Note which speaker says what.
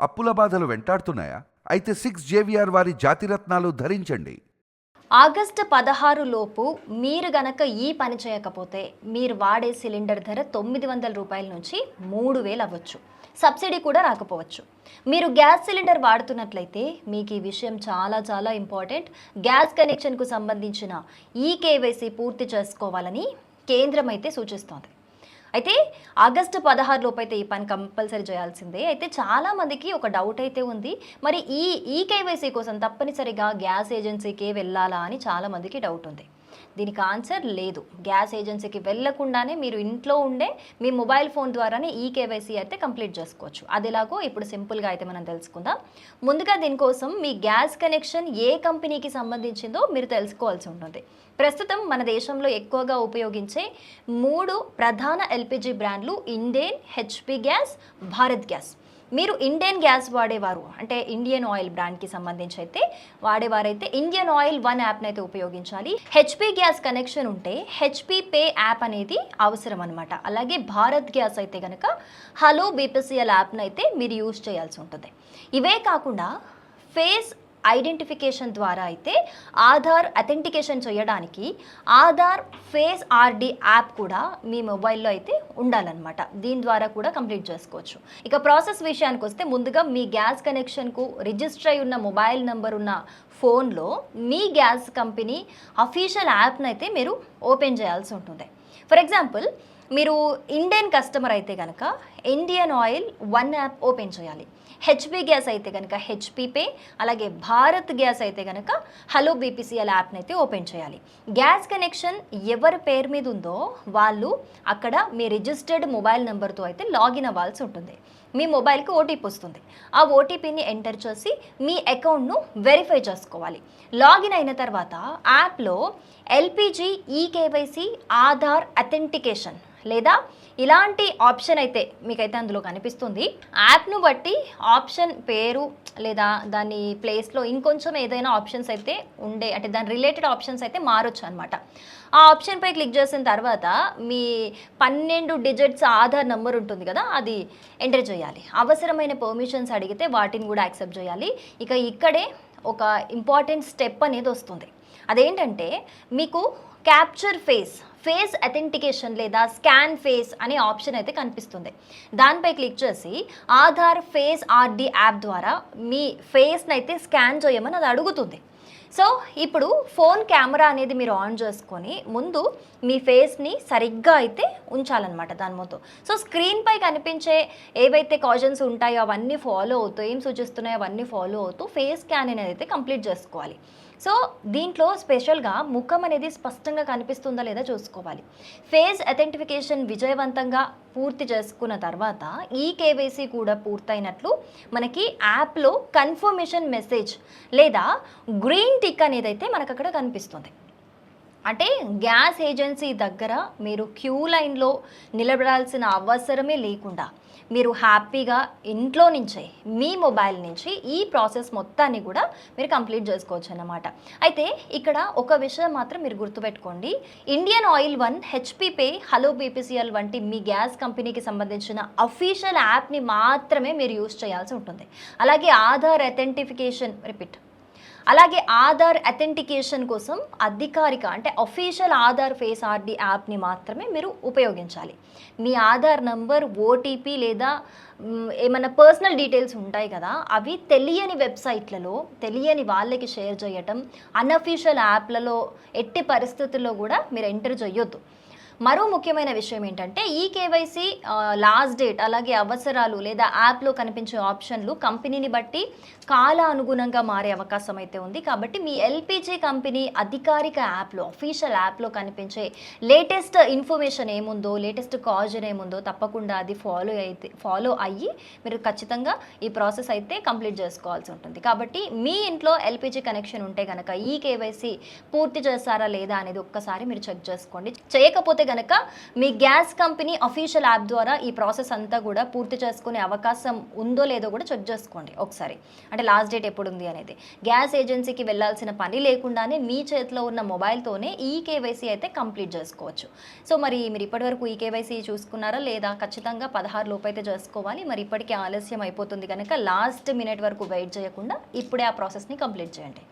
Speaker 1: అప్పుల బాధలు వెంటాడుతున్నాయా? అయితే 6 JVR వారి జాతిరత్నాలు ధరించండి.
Speaker 2: ఆగస్టు 16 లోపు మీరు గనక ఈ పని చేయకపోతే మీరు వాడే సిలిండర్ ధర 900 రూపాయల నుంచి 3000 అవ్వచ్చు. సబ్సిడీ కూడా రాకపోవచ్చు. మీరు గ్యాస్ సిలిండర్ వాడుతున్నట్లయితే మీకు ఈ విషయం చాలా చాలా ఇంపార్టెంట్. గ్యాస్ కనెక్షన్కు సంబంధించిన ఈ కేవైసీ పూర్తి చేసుకోవాలని కేంద్రం అయితే సూచిస్తోంది. అయితే ఆగస్టు 16 లోపు అయితే ఈ పని కంపల్సరీ చేయాల్సిందే. అయితే చాలామందికి ఒక డౌట్ అయితే ఉంది, మరి ఈ కేవైసీ కోసం తప్పనిసరిగా గ్యాస్ ఏజెన్సీకే వెళ్ళాలా అని చాలామందికి డౌట్ ఉంది. దీనికి ఆన్సర్ లేదు. గ్యాస్ ఏజెన్సీకి వెళ్ళకుండానే మీరు ఇంట్లో ఉండే మీ మొబైల్ ఫోన్ ద్వారానే ఈ కేవైసీ అయితే కంప్లీట్ చేసుకోవచ్చు. అది ఎలాగో ఇప్పుడు సింపుల్గా అయితే మనం తెలుసుకుందాం. ముందుగా దీనికోసం మీ గ్యాస్ కనెక్షన్ ఏ కంపెనీకి సంబంధించిందో మీరు తెలుసుకోవాల్సి ఉంటుంది. ప్రస్తుతం మన దేశంలో ఎక్కువగా ఉపయోగించే 3 ప్రధాన ఎల్పిజి బ్రాండ్లు Indane, HP gas, Bharat gas. మీరు ఇండియన్ గ్యాస్ వాడేవారు అంటే ఇండియన్ ఆయిల్ బ్రాండ్కి సంబంధించి అయితే వాడేవారైతే ఇండియన్ ఆయిల్ 1 యాప్ని అయితే ఉపయోగించాలి. హెచ్పి గ్యాస్ కనెక్షన్ ఉంటే హెచ్పి పే యాప్ అనేది అవసరం అనమాట. అలాగే భారత్ గ్యాస్ అయితే కనుక హలో బీపీసీఎల్ యాప్ని అయితే మీరు యూజ్ చేయాల్సి ఉంటుంది. ఇవే కాకుండా ఫేస్ ఐడెంటిఫికేషన్ ద్వారా అయితే ఆధార్ అథెంటికేషన్ చేయడానికి ఆధార్ ఫేస్ ఆర్డి యాప్ కూడా మీ మొబైల్లో అయితే ఉండాలన్నమాట. దీని ద్వారా కూడా కంప్లీట్ చేసుకోవచ్చు. ఇక ప్రాసెస్ విషయానికి వస్తే ముందుగా మీ గ్యాస్ కనెక్షన్కు రిజిస్టర్ అయి ఉన్న మొబైల్ నెంబర్ ఉన్న ఫోన్లో మీ గ్యాస్ కంపెనీ అఫీషియల్ యాప్ని అయితే మీరు ఓపెన్ చేయాల్సి ఉంటుంది. ఫర్ ఎగ్జాంపుల్ మీరు ఇండియన్ కస్టమర్ అయితే కనుక ఇండియన్ ఆయిల్ 1 యాప్ ఓపెన్ చేయాలి. హెచ్పి గ్యాస్ అయితే కనుక హెచ్పి పే, అలాగే భారత్ గ్యాస్ అయితే కనుక హలో బీపీసీఎల్ యాప్ని అయితే ఓపెన్ చేయాలి. గ్యాస్ కనెక్షన్ ఎవరి పేరు మీద ఉందో వాళ్ళు అక్కడ మీ రిజిస్టర్డ్ మొబైల్ నెంబర్తో అయితే లాగిన్ అవ్వాల్సి ఉంటుంది. మీ మొబైల్కి ఓటీపీ వస్తుంది. ఆ ఓటీపీని ఎంటర్ చేసి మీ అకౌంట్ను వెరిఫై చేసుకోవాలి. లాగిన్ అయిన తర్వాత యాప్లో ఎల్పిజి ఈ కేవైసీ ఆధార్ అథెంటికేషన్ లేదా ఇలాంటి ఆప్షన్ అయితే మీకైతే అందులో కనిపిస్తుంది. యాప్ను బట్టి ఆప్షన్ పేరు లేదా దాని ప్లేస్లో ఇంకొంచెం ఏదైనా ఆప్షన్స్ అయితే ఉండే అంటే దాని రిలేటెడ్ ఆప్షన్స్ అయితే మారొచ్చు అనమాట. ఆ ఆప్షన్పై క్లిక్ చేసిన తర్వాత మీ 12 డిజిట్స్ ఆధార్ నెంబర్ ఉంటుంది కదా, అది ఎంటర్ చేయాలి. అవసరమైన పర్మిషన్స్ అడిగితే వాటిని కూడా యాక్సెప్ట్ చేయాలి. ఇక ఇక్కడే ఒక ఇంపార్టెంట్ స్టెప్ అనేది వస్తుంది. అదేంటంటే మీకు క్యాప్చర్ ఫేస్ అథెంటికేషన్ లేదా స్కాన్ ఫేస్ అనే ఆప్షన్ అయితే కనిపిస్తుంది. దానిపై క్లిక్ చేసి ఆధార్ ఫేస్ ఆర్డి యాప్ ద్వారా మీ ఫేస్ని అయితే స్కాన్ చేయమని అది అడుగుతుంది. సో ఇప్పుడు ఫోన్ కెమెరా అనేది మీరు ఆన్ చేసుకొని ముందు మీ ఫేస్ని సరిగ్గా అయితే ఉంచాలన్నమాట దాని ముందు. సో స్క్రీన్పై కనిపించే ఏవైతే కాజన్స్ ఉంటాయో అవన్నీ ఫాలో అవుతూ ఏం సూచిస్తున్నాయో అవన్నీ ఫాలో అవుతూ ఫేస్ స్కాన్ అనేది అయితే కంప్లీట్ చేసుకోవాలి. సో దీంట్లో స్పెషల్గా ముఖం అనేది స్పష్టంగా కనిపిస్తుందా లేదా చూసుకోవాలి. ఫేస్ అథెంటిఫికేషన్ విజయవంతంగా పూర్తి చేసుకున్న తర్వాత ఈ కేవైసీ కూడా పూర్తయినట్లు మనకి యాప్లో కన్ఫర్మేషన్ మెసేజ్ లేదా గ్రీన్ టిక్ అనేది అయితే మనకు అక్కడ కనిపిస్తుంది. అంటే గ్యాస్ ఏజెన్సీ దగ్గర మీరు క్యూ లైన్లో నిలబడాల్సిన అవసరమే లేకుండా మీరు హ్యాపీగా ఇంట్లో నుంచే మీ మొబైల్ నుంచి ఈ ప్రాసెస్ మొత్తాన్ని కూడా మీరు కంప్లీట్ చేసుకోవచ్చు అన్నమాట. అయితే ఇక్కడ ఒక విషయం మాత్రం మీరు గుర్తుపెట్టుకోండి. Indian oil 1, HP pay, hello BPCL వంటి మీ గ్యాస్ కంపెనీకి సంబంధించిన అఫీషియల్ యాప్ని మాత్రమే మీరు యూజ్ చేయాల్సి ఉంటుంది. అలాగే ఆధార్ అథెంటికేషన్ కోసం అధికారిక అంటే అఫీషియల్ ఆధార్ ఫేస్ ఆర్డి యాప్ని మాత్రమే మీరు ఉపయోగించాలి. మీ ఆధార్ నంబర్, ఓటీపీ లేదా ఏమైనా పర్సనల్ డీటెయిల్స్ ఉంటాయి కదా, అవి తెలియని వెబ్సైట్లలో తెలియని వాళ్ళకి షేర్ చేయటం, అన్అఫీషియల్ యాప్లలో ఎట్టి పరిస్థితుల్లో కూడా మీరు ఎంటర్ చేయొద్దు. మరో ముఖ్యమైన విషయం ఏంటంటే ఈ కేవైసీ లాస్ట్ డేట్ అలాగే అవసరాలు లేదా యాప్లో కనిపించే ఆప్షన్లు కంపెనీని బట్టి కాల అనుగుణంగా మారే అవకాశం అయితే ఉంది. కాబట్టి మీ ఎల్పిజి కంపెనీ అధికారిక యాప్లో అఫీషియల్ యాప్లో కనిపించే లేటెస్ట్ ఇన్ఫర్మేషన్ ఏముందో, లేటెస్ట్ కాజన్ ఏముందో తప్పకుండా అది ఫాలో అయ్యి మీరు ఖచ్చితంగా ఈ ప్రాసెస్ అయితే కంప్లీట్ చేసుకోవాల్సి ఉంటుంది. కాబట్టి మీ ఇంట్లో ఎల్పిజి కనెక్షన్ ఉంటే కనుక ఈ కేవైసీ పూర్తి చేస్తారా లేదా అనేది ఒక్కసారి మీరు చెక్ చేసుకోండి. చేయకపోతే గనక మీ గ్యాస్ కంపెనీ అఫీషియల్ యాప్ ద్వారా ఈ ప్రాసెస్ అంతా కూడా పూర్తి చేసుకునే అవకాశం ఉందో లేదో కూడా చెక్ చేసుకోండి ఒకసారి. అంటే లాస్ట్ డేట్ ఎప్పుడు ఉంది అనేది. గ్యాస్ ఏజెన్సీకి వెళ్ళాల్సిన పని లేకుండానే మీ చేతిలో ఉన్న మొబైల్తోనే ఈ కేవైసీ అయితే కంప్లీట్ చేసుకోవచ్చు. సో మరి మీరు ఇప్పటివరకు ఈ కేవైసీ చూసుకున్నారా లేదా? ఖచ్చితంగా 16 లోపు అయితే చేసుకోవాలి. మరి ఇప్పటికే ఆలస్యం అయిపోతుంది కనుక లాస్ట్ మినిట్ వరకు వెయిట్ చేయకుండా ఇప్పుడే ఆ ప్రాసెస్ని కంప్లీట్ చేయండి.